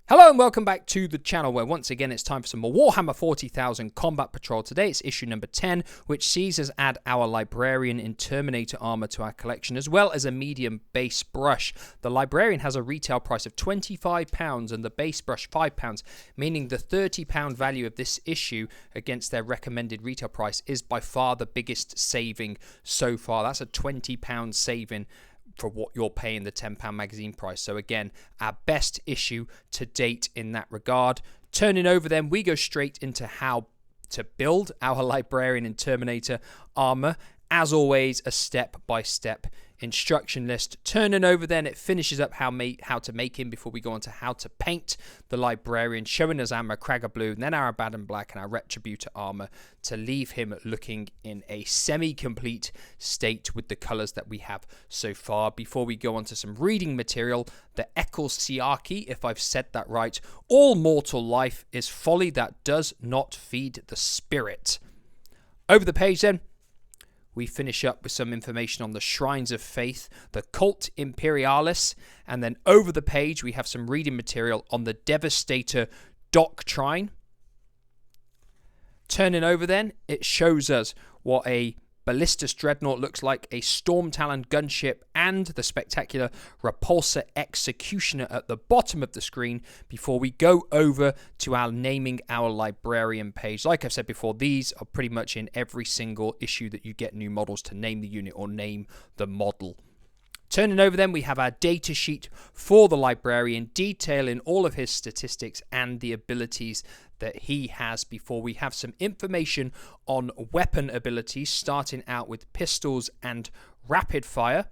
Hello and welcome back to the channel where once again it's time for some more Warhammer 40,000 Combat Patrol. Today it's issue number 10, which sees us add our Librarian in Terminator armour to our collection, as well as a medium base brush. The Librarian has a retail price of £25 and the base brush £5, meaning the £30 value of this issue against their recommended retail price is by far the biggest saving so far. That's a £20 saving for what you're paying the £10 magazine price. So again, our best issue to date in that regard. Turning over then, we go straight into how to build our Librarian in Terminator armor. As always, a step-by-step instruction list. Turning over then, it finishes up how to make him before we go on to how to paint the Librarian, showing us our Macragga Blue, and then our Abaddon Black and our Retributor armor to leave him looking in a semi-complete state with the colors that we have so far. Before we go on to some reading material, the Ekel Siaki, if I've said that right, all mortal life is folly that does not feed the spirit. Over the page then, we finish up with some information on the Shrines of Faith, the Cult Imperialis, and then over the page we have some reading material on the Devastator Doctrine. Turning over then, it shows us what a Ballistus Dreadnought looks like, a Storm Talon gunship, and the spectacular Repulsor Executioner at the bottom of the screen before we go over to our naming our Librarian page. Like I've said before, these are pretty much in every single issue that you get new models to name the unit or name the model. Turning over then, we have our data sheet for the Librarian, detailing all of his statistics and the abilities that he has before we have some information on weapon abilities, starting out with pistols and rapid fire,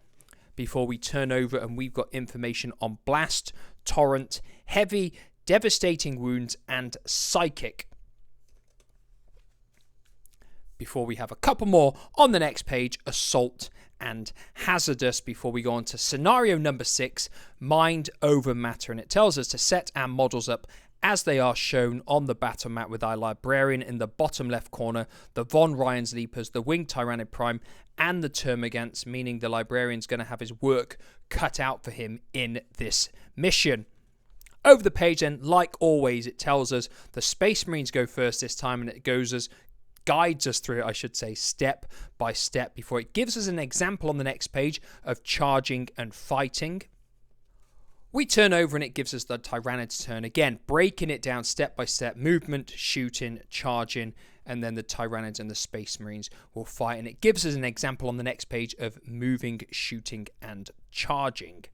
before we turn over and we've got information on blast, torrent, heavy, devastating wounds, and psychic. Before we have a couple more on the next page, assault and hazardous, before we go on to scenario number 6, mind over matter, and it tells us to set our models up as they are shown on the battle map, with our Librarian in the bottom left corner, the Von Ryan's Leapers, the Winged Tyrannid Prime, and the Termagants, meaning the Librarian's going to have his work cut out for him in this mission. Over the page then, like always, it tells us the Space Marines go first this time, and it guides us through it, I should say, step by step, before it gives us an example on the next page of charging and fighting. We turn over and it gives us the Tyrannid's turn again, breaking it down step by step: movement, shooting, charging, and then the Tyrannids and the Space Marines will fight. And it gives us an example on the next page of moving, shooting, and charging.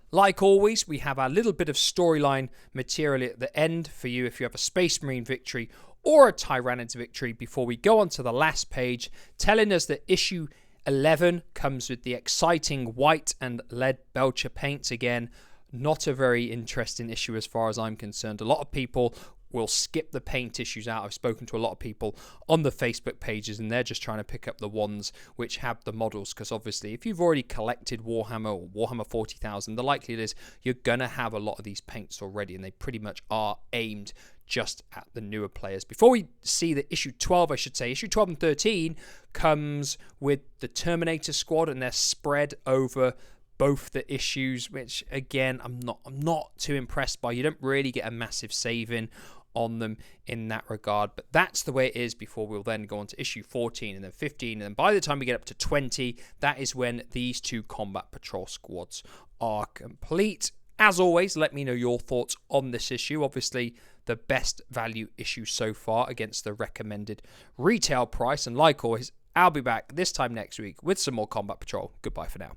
Like always, we have our little bit of storyline material at the end for you if you have a Space Marine victory or a Tyrannid's victory, before we go on to the last page, telling us that issue 11 comes with the exciting white and lead Belcher paints. Again, not a very interesting issue as far as I'm concerned. A lot of people will skip the paint issues out. I've spoken to a lot of people on the Facebook pages, and they're just trying to pick up the ones which have the models, because obviously if you've already collected Warhammer or Warhammer 40,000, the likelihood is you're going to have a lot of these paints already, and they pretty much are aimed just at the newer players. Before we see the issue 12, I should say, issue 12 and 13 comes with the Terminator squad, and they're spread over both the issues, which again I'm not too impressed by. You don't really get a massive saving on them in that regard, but that's the way it is. Before we'll then go on to issue 14 and then 15, and then by the time we get up to 20, that is when these two Combat Patrol squads are complete. As always, let me know your thoughts on this issue. Obviously, the best value issue so far against the recommended retail price. And like always, I'll be back this time next week with some more Combat Patrol. Goodbye for now.